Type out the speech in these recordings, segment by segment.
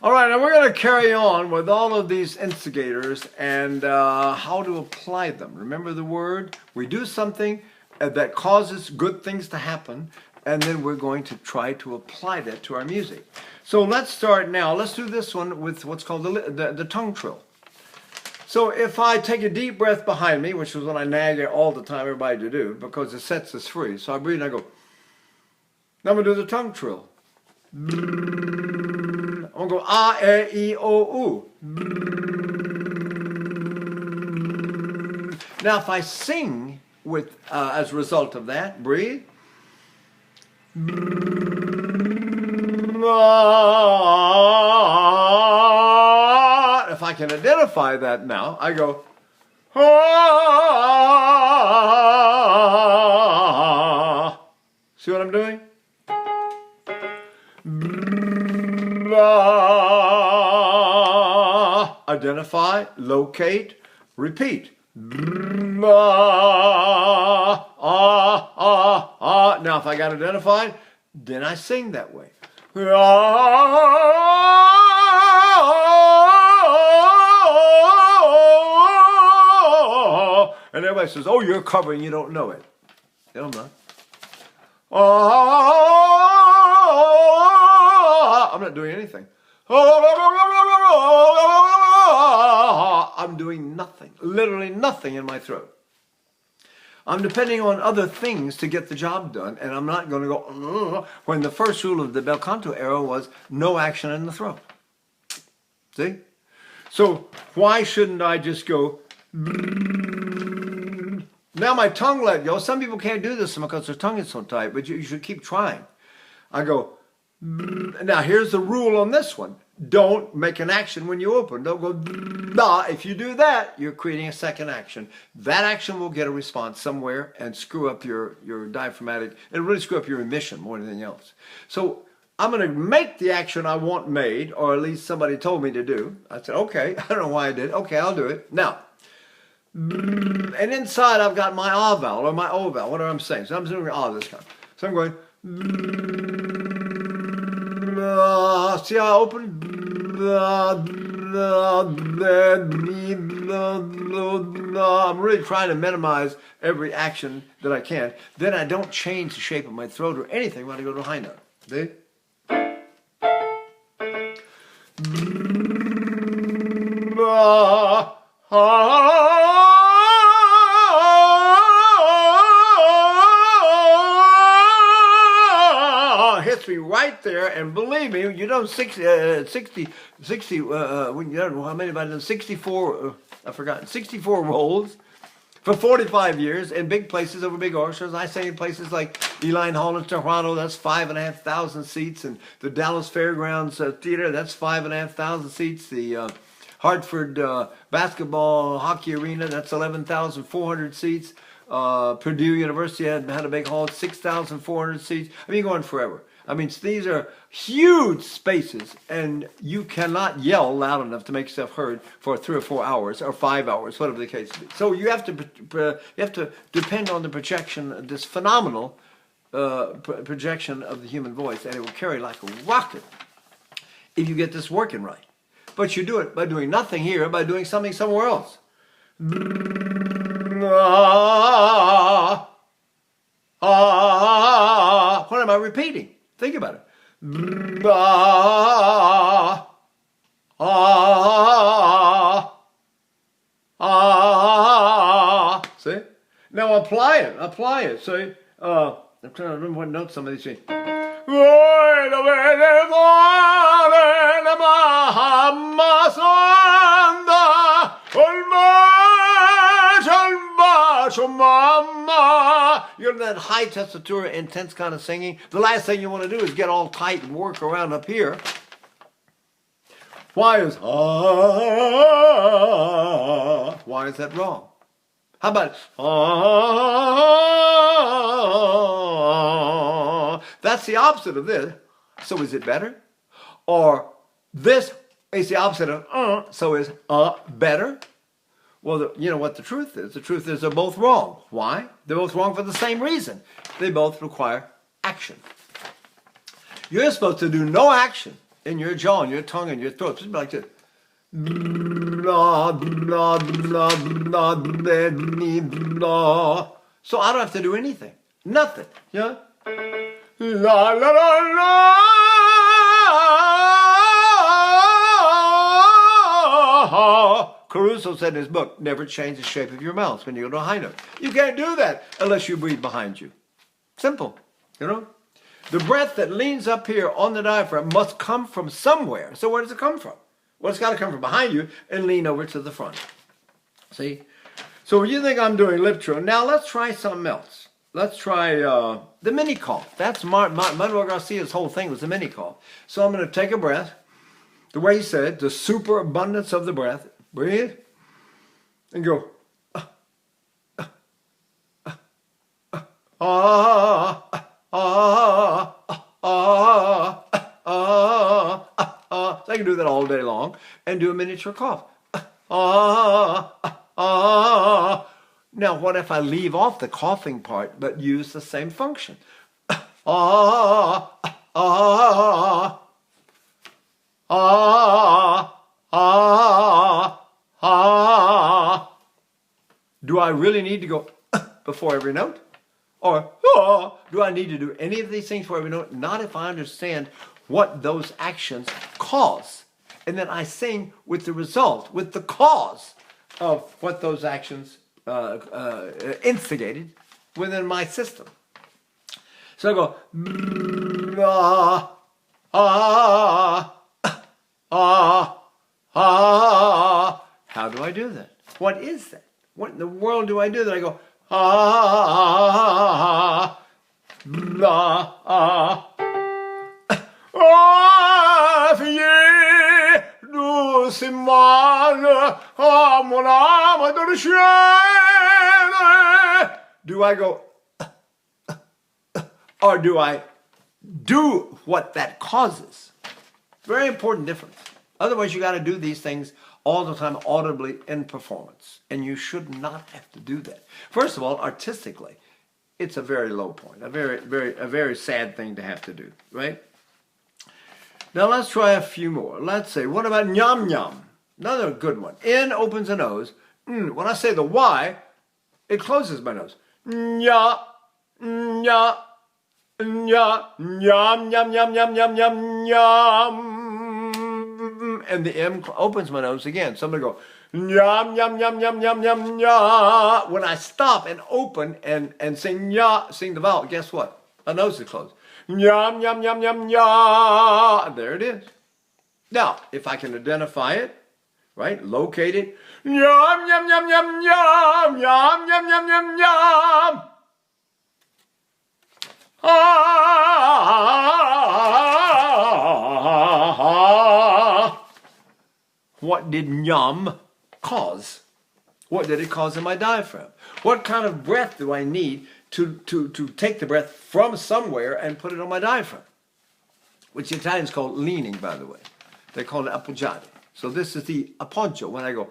All right, now we're going to carry on with all of these instigators and how to apply them. Remember the word? We do something that causes good things to happen, and then we're going to try to apply that to our music. So let's start now. Let's do this one with what's called the tongue trill. So if I take a deep breath behind me, which is what I nag all the time everybody to do, because it sets us free. So I breathe and I go. Now I'm going to do the tongue trill. I'm going to go ah, e, I, o, u. Now if I sing with, as a result of that, breathe. If I can identify that now, I go. See what I'm doing? Identify, locate, repeat. Now if I got identified, then I sing that way. And everybody says, oh, you're covering, you don't know it. No, I'm not. I'm not doing anything. I'm doing nothing, literally nothing in my throat. I'm depending on other things to get the job done, and I'm not going to go, when the first rule of the bel canto era was no action in the throat. See? So why shouldn't I just go, now my tongue let go. Some people can't do this because their tongue is so tight, but you should keep trying. I go, now here's the rule on this one. Don't make an action when you open. Don't go, nah. If you do that, you're creating a second action. That action will get a response somewhere and screw up your diaphragmatic. It'll really screw up your emission more than anything else. So I'm going to make the action I want made, or at least somebody told me to do. I said, okay, I don't know why I did. Okay, I'll do it. Now, and inside I've got my ah vowel or my o vowel, whatever I'm saying. So I'm doing ah this kind. So I'm going, see how I open? I'm really trying to minimize every action that I can. Then I don't change the shape of my throat or anything when I go to a high note. See? Hits me right there, and believe me, you know, 60, when you know how many have I done? 64, I've forgotten, 64 rolls for 45 years in big places over big orchestras. I sang in places like Eline Hall in Toronto, that's 5,500 seats, and the Dallas Fairgrounds Theater, that's 5,500 seats. The Hartford Basketball Hockey Arena, that's 11,400 seats. Purdue University had a big hall, 6,400 seats. I mean, going forever. I mean, these are huge spaces, and you cannot yell loud enough to make yourself heard for 3 or 4 hours or 5 hours, whatever the case be. So you have to depend on the projection, this phenomenal projection of the human voice, and it will carry like a rocket if you get this working right. But you do it by doing nothing here, by doing something somewhere else. What am I repeating? Think about it. See? Now apply it. See? I'm trying to remember what notes some of these things. You're in that high tessitura, intense kind of singing. The last thing you want to do is get all tight and work around up here. Why is that wrong? How about that's the opposite of this. So is it better? Or this is the opposite of so is better? Well, you know what the truth is? The truth is they're both wrong. Why? They're both wrong for the same reason. They both require action. You're supposed to do no action in your jaw, in your tongue, in your throat. Just like this. Blah, blah, blah, blah, blah, blah. So I don't have to do anything. Nothing. Yeah? La, la, la, la. Caruso said in his book, never change the shape of your mouth when you go to a high note. You can't do that unless you breathe behind you. Simple, you know? The breath that leans up here on the diaphragm must come from somewhere. So where does it come from? Well, it's got to come from behind you and lean over to the front. See? So you think I'm doing lip trill. Now let's try something else. Let's try the mini cough. That's Manuel Garcia's whole thing was the mini cough. So I'm going to take a breath. The way he said, the superabundance of the breath. Breathe. And go. So I can do that all day long and do a miniature cough. Now, what if I leave off the coughing part but use the same function? Do I really need to go before every note? Or do I need to do any of these things for every note? Not if I understand what those actions cause. And then I sing with the result, with the cause of what those actions instigated within my system. So I go, how do I do that? What is that? What in the world do I do that? I go, do I go, or do I do what that causes? Very important difference. Otherwise, you got to do these things all the time audibly in performance. And you should not have to do that. First of all, artistically, it's a very low point, a very sad thing to have to do, right? Now let's try a few more. Let's say, what about nyam nyam? Another good one. N opens the nose. When I say the Y, it closes my nose. Nya, nya, nya, nyam, nyam, nyam, nyam, nyam, nyam, nyam. And the M opens my nose again. So I'm going to go, nyam, nyam, nyam, nyam, nyam, nyam, nya. When I stop and open and sing nya, sing the vowel, guess what? My nose is closed. Nyam, nyam, nyam, nyam, nya. There it is. Now, if I can identify it, right, locate it. Nyam, nyam, nyam, nyam, nyam, nyam, nyam, nyam, nyam, nyam. What did nyam cause? What did it cause in my diaphragm? What kind of breath do I need to take the breath from somewhere and put it on my diaphragm? Which the Italians call leaning, by the way. They call it appoggiare. So this is the appoggio. When I go,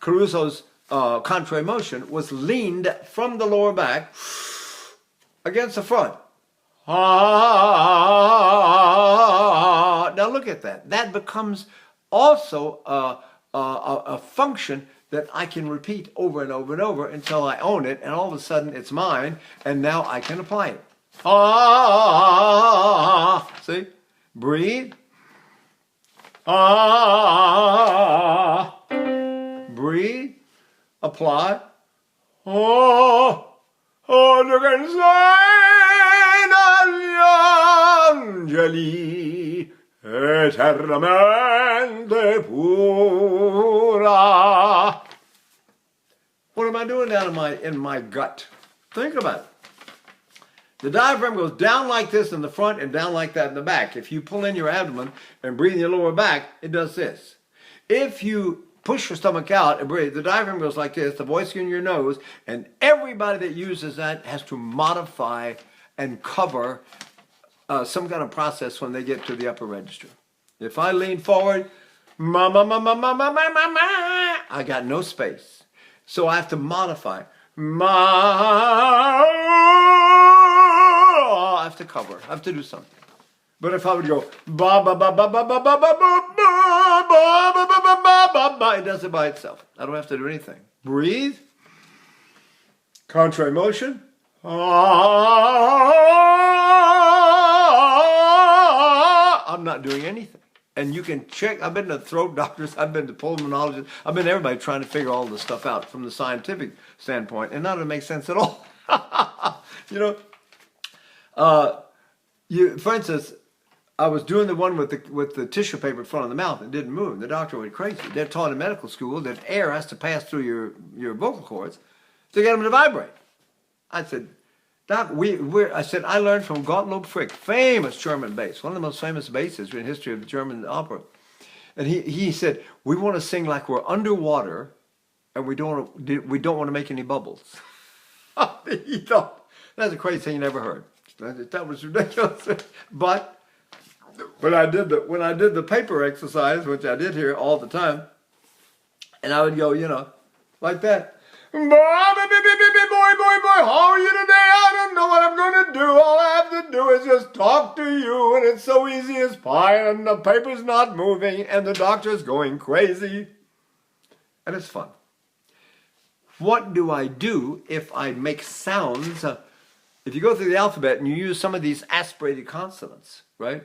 Caruso's contrary motion was leaned from the lower back against the front. Now look at that. That becomes also a function that I can repeat over and over and over until I own it, and all of a sudden it's mine, and now I can apply it. See? Breathe. Breathe. Apply. Angeli eternamente pura. What am I doing down in my gut? Think about it. The diaphragm goes down like this in the front and down like that in the back. If you pull in your abdomen and breathe in your lower back, it does this. If you push your stomach out and breathe, the diaphragm goes like this, the voice in your nose, and everybody that uses that has to modify and cover some kind of process when they get to the upper register. If I lean forward, ma ma ma ma ma ma ma ma ma, I got no space. So I have to modify. Ma, I have to cover. I have to do something. But if I would go ba ba ba ba ba ba ba ba ba ba ba ba ba ba ba ba, it does it by itself. I don't have to do anything. Breathe. Contrary motion. I'm not doing anything. And you can check. I've been to throat doctors. I've been to pulmonologists. I've been to everybody trying to figure all this stuff out from the scientific standpoint, and none of it makes sense at all. You know, for instance, I was doing the one with the tissue paper in front of the mouth. It didn't move. The doctor went crazy. They're taught in medical school that air has to pass through your vocal cords to get them to vibrate. I said, Doc, I said, I learned from Gottlob Frick, famous German bass, one of the most famous basses in the history of German opera. And he said, we want to sing like we're underwater, and we don't want to make any bubbles. He thought, that's the craziest thing you never heard. That was ridiculous. But when I did the paper exercise, which I did here all the time, and I would go, you know, like that. Boy, how are you today? I don't know what I'm going to do. All I have to do is just talk to you, and it's so easy as pie, and the paper's not moving, and the doctor's going crazy. And it's fun. What do I do if I make sounds? If you go through the alphabet and you use some of these aspirated consonants, right?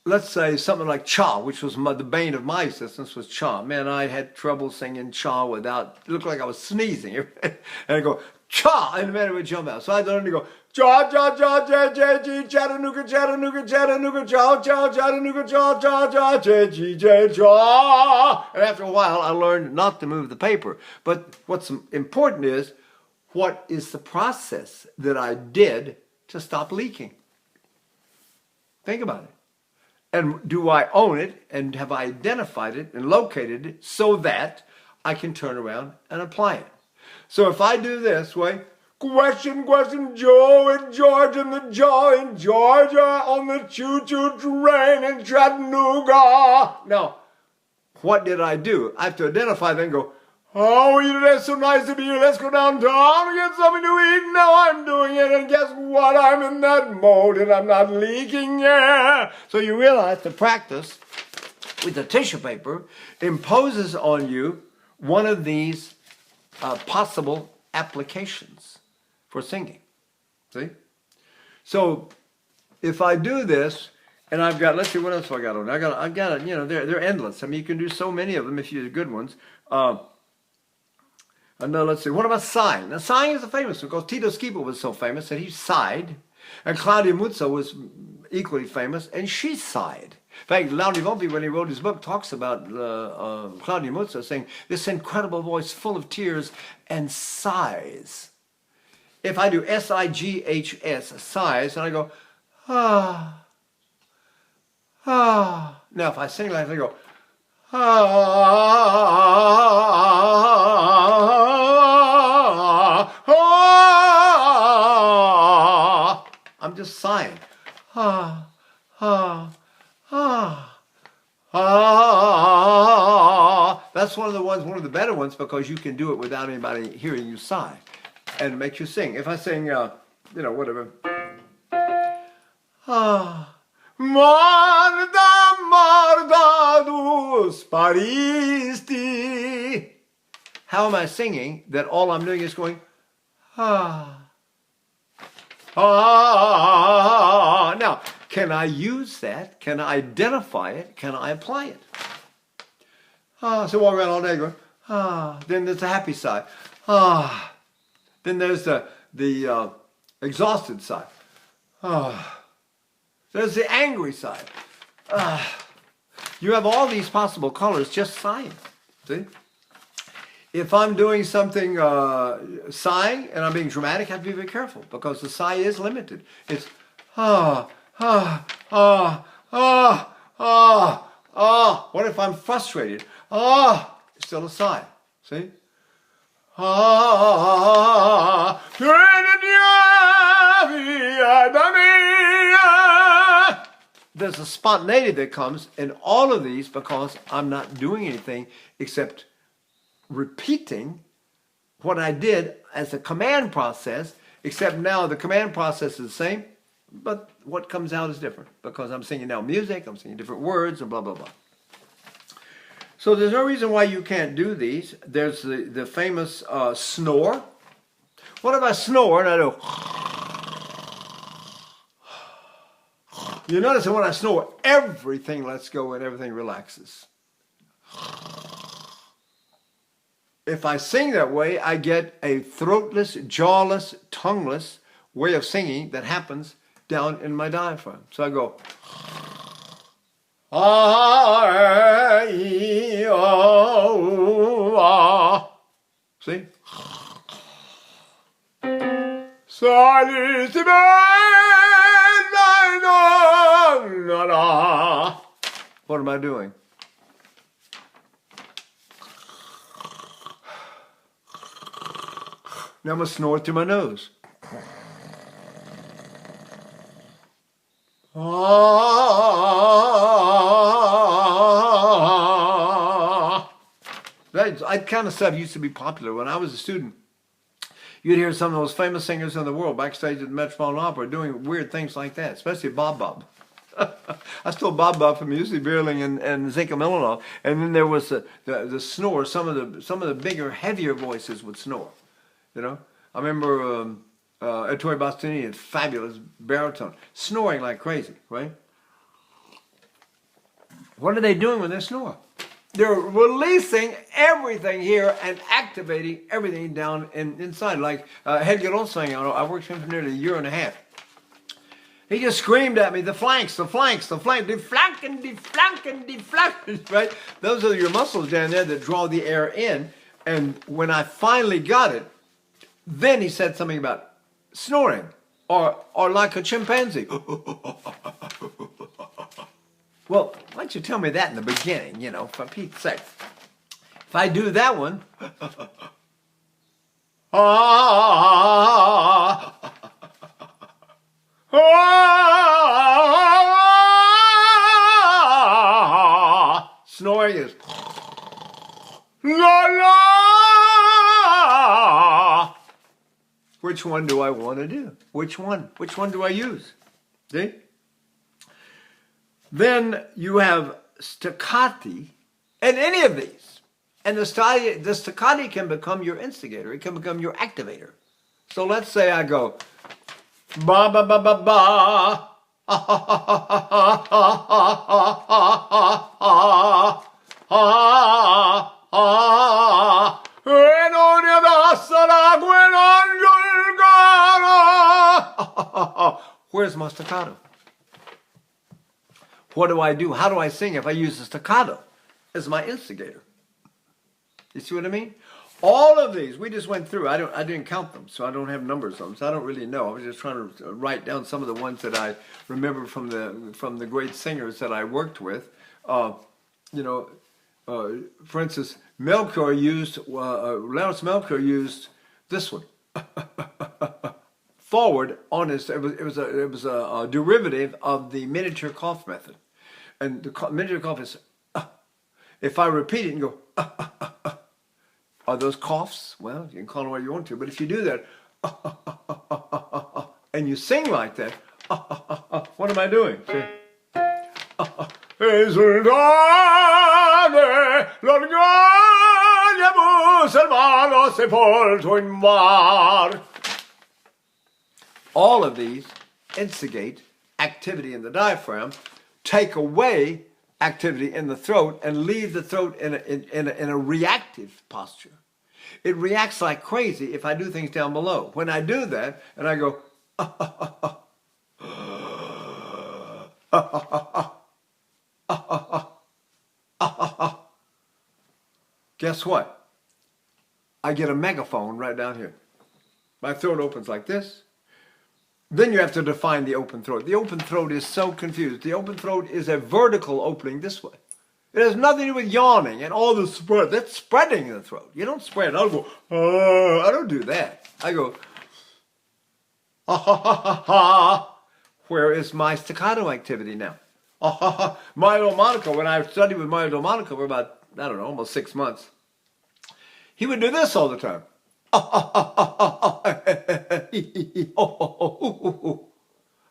Let's say something like cha, which was the bane of my existence, was cha. Man, I had trouble singing cha without, it looked like I was sneezing. And I go, cha, and the man would jump out. So I learned to go, cha, cha, cha, cha, cha, cha, Chattanooga, Chattanooga, Chattanooga, cha, cha, Chattanooga, cha, cha, cha, cha, cha, cha. And after a while, I learned not to move the paper. But what's important is, what is the process that I did to stop leaking? Think about it. And do I own it, and have I identified it and located it so that I can turn around and apply it? So if I do this way, question, Joe and George and the Joe in Georgia on the choo-choo train in Chattanooga. Now, what did I do? I have to identify then and go, how are you today? So nice to be here. Let's go downtown and get something to eat. Now I'm doing it, and guess what? I'm in that mode, and I'm not leaking air. So you realize the practice with the tissue paper imposes on you one of these possible applications for singing. See? So if I do this, and I've got, let's see, what else have I got on? I got, you know, they're endless. I mean, you can do so many of them if you do good ones. No, let's see. What about sighing? Now, sighing is a famous one because Tito Schipa was so famous that he sighed, and Claudia Muzza was equally famous, and she sighed. In fact, Laudi Volpi, when he wrote his book, talks about Claudia Muzza saying, this incredible voice full of tears and sighs. If I do S-I-G-H-S, sighs, and I go, ah, ah. Now, if I sing like that, I go, I'm just sighing. That's one of the better ones, because you can do it without anybody hearing you sigh, and it makes you sing. If I sing, you know, whatever. Marta, Marta, tu sparisti. How am I singing that all I'm doing is going, ah, ah. Now, can I use that? Can I identify it? Can I apply it? So walk around all day going, ah. Then there's the happy side. Ah. Then there's the exhausted side. Ah. There's the angry side. You have all these possible colors just sighing. See? If I'm doing something sighing and I'm being dramatic, I have to be very careful, because the sigh is limited. It's ah, ah, ah, ah, ah, ah. What if I'm frustrated? Ah, it's still a sigh. See? Ah, there's a spontaneity that comes in all of these, because I'm not doing anything except repeating what I did as a command process, except now the command process is the same, But what comes out is different because I'm singing now music, I'm singing different words, and blah, blah, blah. So there's no reason why you can't do these. There's the famous snore. What if I snore and I do? You notice that when I snore, everything lets go and everything relaxes. If I sing that way, I get a throatless, jawless, tongueless way of singing that happens down in my diaphragm. So I go. See? What am I doing? Now I'm going to snore through my nose. That kind of stuff used to be popular. When I was a student, you'd hear some of those famous singers in the world backstage at the Metropolitan Opera doing weird things like that, especially Bob Bob. I stole Bob Bob from Jussi Bierling and Zinka Milanov. And then there was the snore. Some of the bigger, heavier voices would snore. You know, I remember Ettore Bastoni, a fabulous baritone, snoring like crazy, right? What are they doing when they snore? They're releasing everything here and activating everything down inside. Like Helge Olsang, I worked with him for nearly a year and a half. He just screamed at me, the flanks, the flanks, the flanks, the flanken, the flanken, the flanken, right? Those are your muscles down there that draw the air in. And when I finally got it, then he said something about snoring or like a chimpanzee. Well, why don't you tell me that in the beginning, you know, for Pete's sake. If I do that one, snoring is la la. Which one do I want to do? Which one? Which one do I use? See? Then you have staccati, and any of these. And the staccati can become your instigator. It can become your activator. So let's say I go ba ba ba ba ba. Where's my staccato? What do I do? How do I sing if I use the staccato as my instigator? You see what I mean? All of these, we just went through. I didn't count them, so I don't have numbers on them, so I don't really know. I was just trying to write down some of the ones that I remember from the great singers that I worked with. For instance, Melchior used, Lawrence Melchior used this one. Forward on his, it was a derivative of the miniature cough method. And the miniature cough is, if I repeat it and go, are those coughs? Well, you can call them what you want to, but if you do that, and you sing like that, what am I doing? See? All of these instigate activity in the diaphragm, take away activity in the throat, and leave the throat in a reactive posture. It reacts like crazy if I do things down below. When I do that, and I go, guess what? I get a megaphone right down here. My throat opens like this. Then you have to define the open throat. The open throat is so confused. The open throat is a vertical opening this way. It has nothing to do with yawning and all the spread. That's spreading the throat. You don't spread. I don't go, I don't do that. I go, where is my staccato activity now? Mario Delmonico, when I studied with Mario Delmonico for about, I don't know, almost 6 months, he would do this all the time.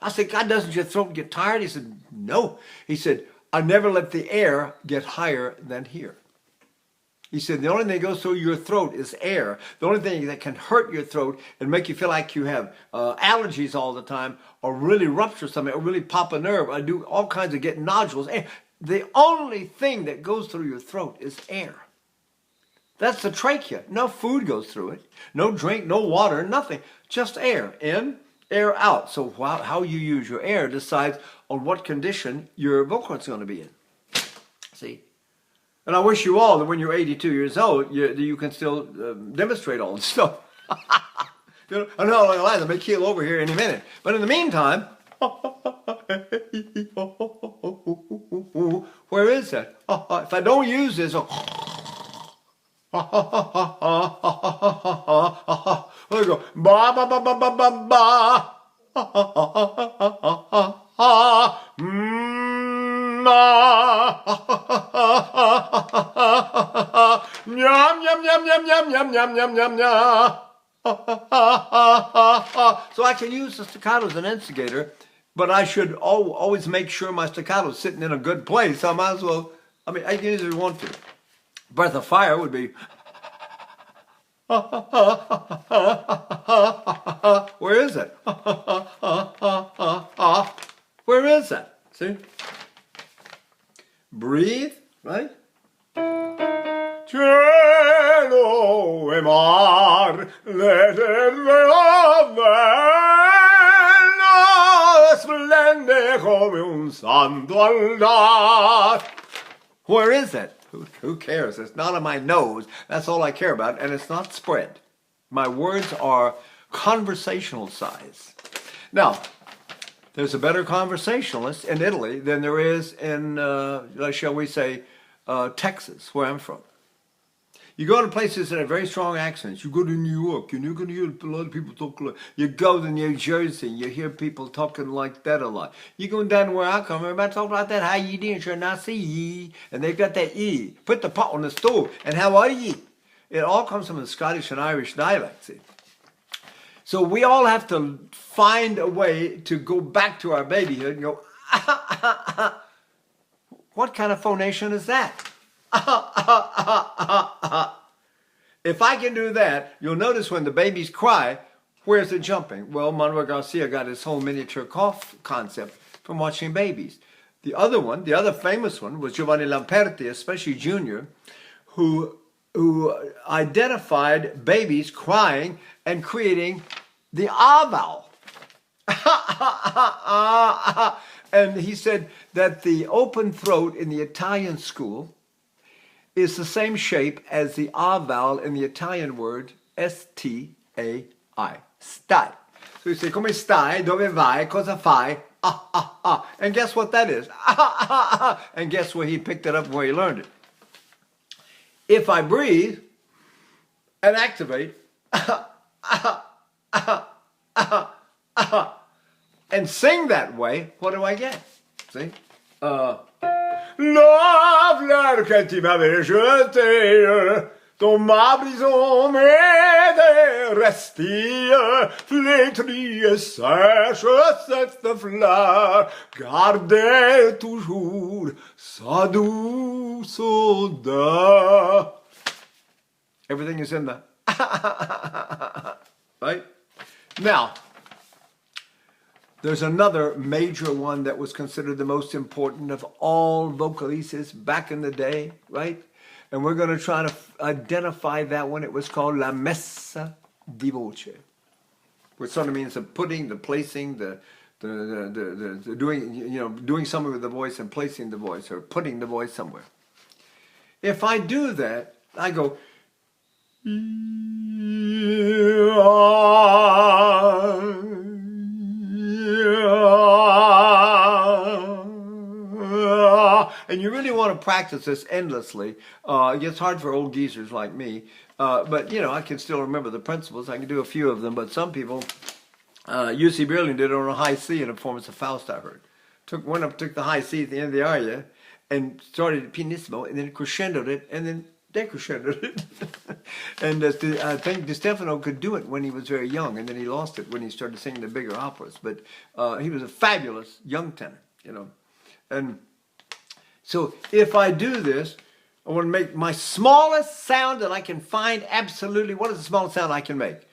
I said, God, doesn't your throat get tired? He said, no. He said, I never let the air get higher than here. He said, the only thing that goes through your throat is air. The only thing that can hurt your throat and make you feel like you have allergies all the time, or really rupture something, or really pop a nerve, or do all kinds of get nodules. The only thing that goes through your throat is air. That's the trachea. No food goes through it. No drink, no water, nothing. Just air in, air out. So how you use your air decides on what condition your vocal cords are going to be in. See? And I wish you all that when you're 82 years old, you can still demonstrate all this stuff. You know, I know I may keel over here any minute. But in the meantime, where is that? If I don't use this, there we go. Ba ba ba ba ba ba ba. Yum yum yum yum yum yum yum yum yum yum. So I can use the staccato as an instigator, but I should always make sure my staccato is sitting in a good place. I might as well. I mean, I can use it if you want to. Breath of fire would be. Where is it? Where is that? See? Breathe, right? Cielo e mar, splende come un santo altar. Where is it? Who cares? It's not on my nose. That's all I care about. And it's not spread. My words are conversational size. Now, there's a better conversationalist in Italy than there is in, shall we say, Texas, where I'm from. You go to places that have very strong accents. You go to New York, and you're going to hear a lot of people talk like. You go to New Jersey, and you hear people talking like that a lot. You go down where I come, everybody talk like that. How you doing? Sure, I see ye. And they've got that E. Put the pot on the stove, and how are ye? It all comes from the Scottish and Irish dialect, see. So we all have to find a way to go back to our babyhood and go, what kind of phonation is that? If I can do that, you'll notice when the babies cry, where's it jumping? Well, Manuel Garcia got his whole miniature cough concept from watching babies. The other one, the other famous one, was Giovanni Lamperti, especially Junior, who identified babies crying and creating the ah vowel. And he said that the open throat in the Italian school is the same shape as the ah vowel in the Italian word S-T-A-I, stai. So you say, come stai, dove vai, cosa fai, ah, ah, ah. And guess what that is? Ah, ah, ah, ah. And guess where he picked it up and where he learned it? If I breathe and activate, and sing that way, what do I get? See? La fleur que tu m'avais jetée, ton ma brison m'aide restille, flétrie et sèche cette fleur, gardez toujours sa douce odeur. Everything is in the right? Now, there's another major one that was considered the most important of all vocalises back in the day, right? And we're going to try to identify that one. It was called la messa di voce, which sort of means the putting, the placing, the doing, doing something with the voice and placing the voice or putting the voice somewhere. If I do that, I go. And you really want to practice this endlessly. It gets hard for old geezers like me. But, I can still remember the principles. I can do a few of them. But some people, UC Berlin did it on a high C in a performance of Faust, I heard. Took the high C at the end of the aria and started pianissimo and then crescendoed it and then decrescented it. And I think Stefano could do it when he was very young, and then he lost it when he started singing the bigger operas. But he was a fabulous young tenor, you know. And so if I do this, I want to make my smallest sound that I can find absolutely. What is the smallest sound I can make?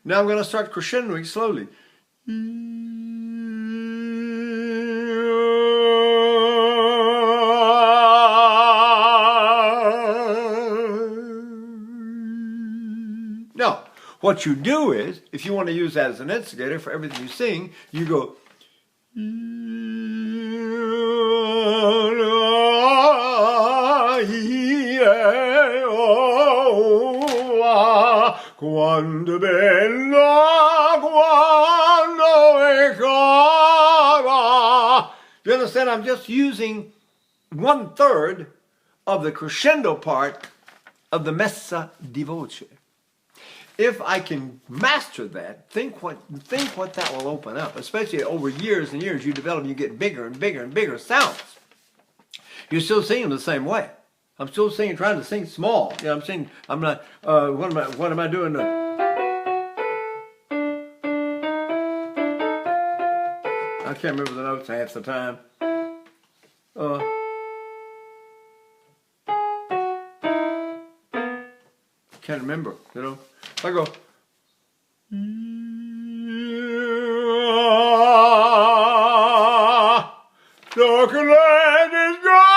Now I'm going to start crescendoing slowly. Now, what you do is, if you want to use that as an instigator for everything you sing, you go. Quando bella, quando è cara. You understand? I'm just using 1/3 of the crescendo part of the Messa di voce. If I can master that, think what that will open up. Especially over years and years, you develop, you get bigger and bigger and bigger sounds. You're still singing the same way. I'm still singing, trying to sing small. You know, I'm singing. I'm not. What am I doing? I can't remember the notes half the time. Can't remember. You know. I go. The acclaimed is God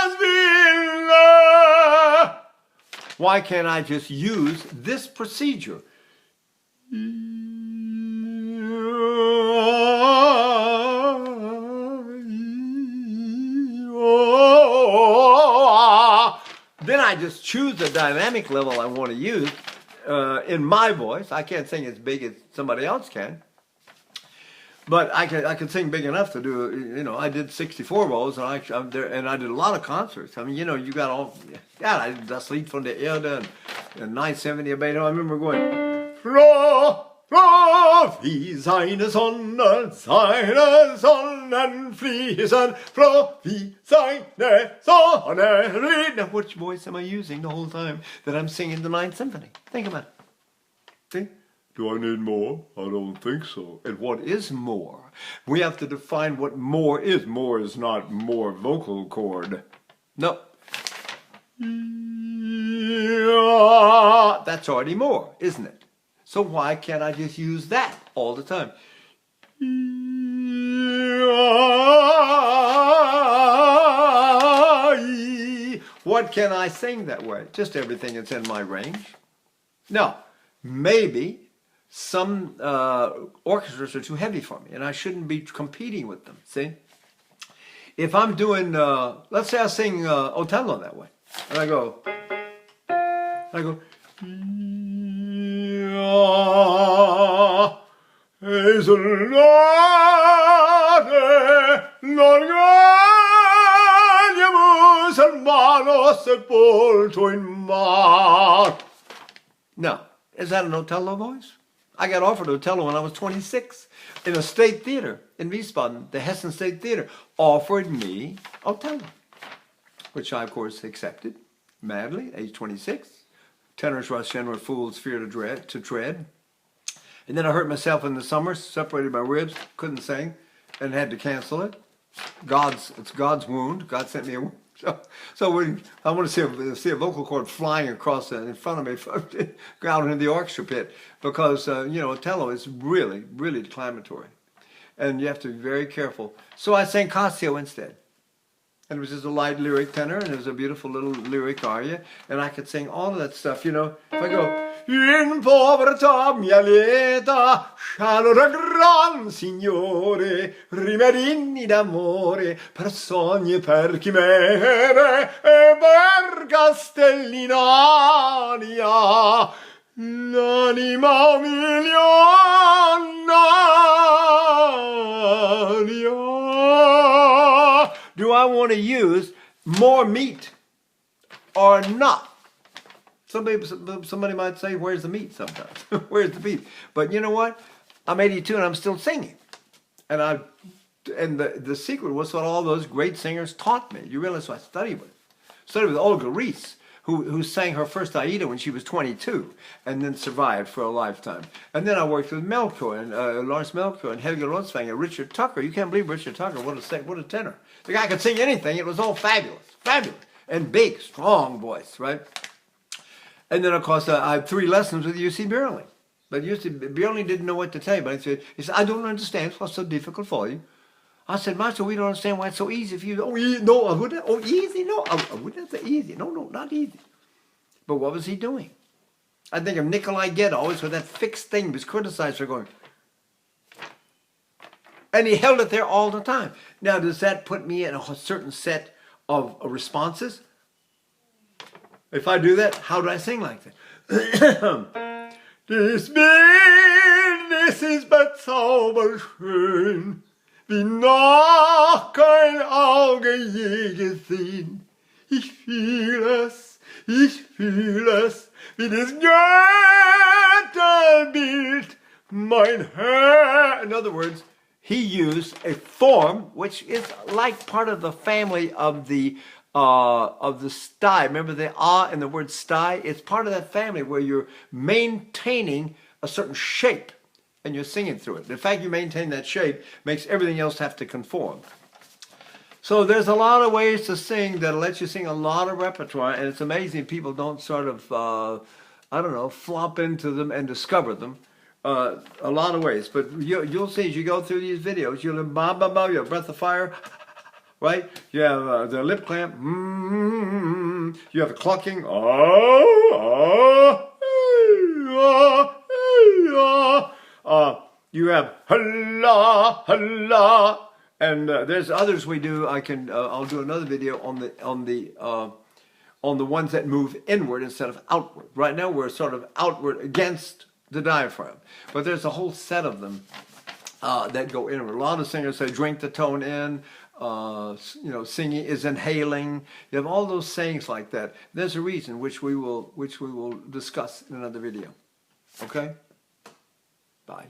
as beloved. Why can't I just use this procedure? Then I just choose the dynamic level I want to use in my voice. I can't sing as big as somebody else can, but I can sing big enough to do. You know, I did 64 rolls, and I'm there, and I did a lot of concerts. I mean, you know, you got all. God, I did Das Lied von der Erde and 970 of Beethoven. I remember going, Flo, Flo, wie seine Sonne fließen, Flo, wie seine Sonne. Now, which voice am I using the whole time that I'm singing the Ninth Symphony? Think about it. See? Do I need more? I don't think so. And what is more? We have to define what more is. More is not more vocal cord. No. That's already more, isn't it? So why can't I just use that all the time? What can I sing that way? Just everything that's in my range. No, maybe some orchestras are too heavy for me, and I shouldn't be competing with them, see? If I'm doing, let's say I sing Otello that way, and I go, Now, is that an Otello voice? I got offered Otello when I was 26 in a state theater in Wiesbaden. The Hessen State Theater offered me Otello, which I, of course, accepted madly, age 26. Tenors rush in with fool's fear to tread. And then I hurt myself in the summer, separated my ribs, couldn't sing, and had to cancel it. It's God's wound. God sent me a wound. So I want to see a vocal cord flying across in front of me, out in the orchestra pit, because you know, Otello is really, really declamatory, and you have to be very careful. So I sang Cassio instead, and it was just a light lyric tenor, and it was a beautiful little lyric aria, and I could sing all of that stuff. You know, if I go. In povertà mia lieta, scialora gran signore, rimedini d'amore, per sogni e per chimere, e per castellinaria, l'anima milionaria. Do I want to use more meat or not? Somebody might say, where's the meat sometimes? Where's the beef? But you know what? I'm 82 and I'm still singing. And And the secret was what all those great singers taught me. You realize what I studied with Olga Reese, who sang her first Aida when she was 22 and then survived for a lifetime. And then I worked with Melchior and Lawrence Melchior and Helge Ronsvang and Richard Tucker. You can't believe Richard Tucker, what a tenor. The guy could sing anything. It was all fabulous, fabulous. And big, strong voice, right? And then, of course, I had 3 lessons with U.C. Bierling. But U.C. Bierling didn't know what to tell you. But he said, I don't understand what's so difficult for you. I said, Master, we don't understand why it's so easy for you. Oh, no, I wouldn't. Oh, easy? No, I wouldn't say easy. No, not easy. But what was he doing? I think of Nikolai Gedda, always with that fixed thing, he was criticized for going. And he held it there all the time. Now, does that put me in a certain set of responses? If I do that, how do I sing like that? This business is but sauber schön, wie noch kein Auge je gesehen. Ich fühl es, wie das Götterbild mein Herr. In other words, he used a form which is like part of the family of the sty. Remember the in the word sty? It's part of that family where you're maintaining a certain shape and you're singing through it. The fact you maintain that shape makes everything else have to conform. So there's a lot of ways to sing that'll let you sing a lot of repertoire, and it's amazing people don't sort of, I don't know, flop into them and discover them. A lot of ways, but you'll see as you go through these videos, you'll have ba ba ba, you have breath of fire, right? You have the lip clamp, you have the clucking, you have halla halla, and there's others we do. I'll do another video on the ones that move inward instead of outward. Right now we're sort of outward against the diaphragm, but there's a whole set of them that go inward. A lot of singers say drink the tone in. Singing is inhaling. You have all those sayings like that. There's a reason which we will discuss in another video. Okay? Bye.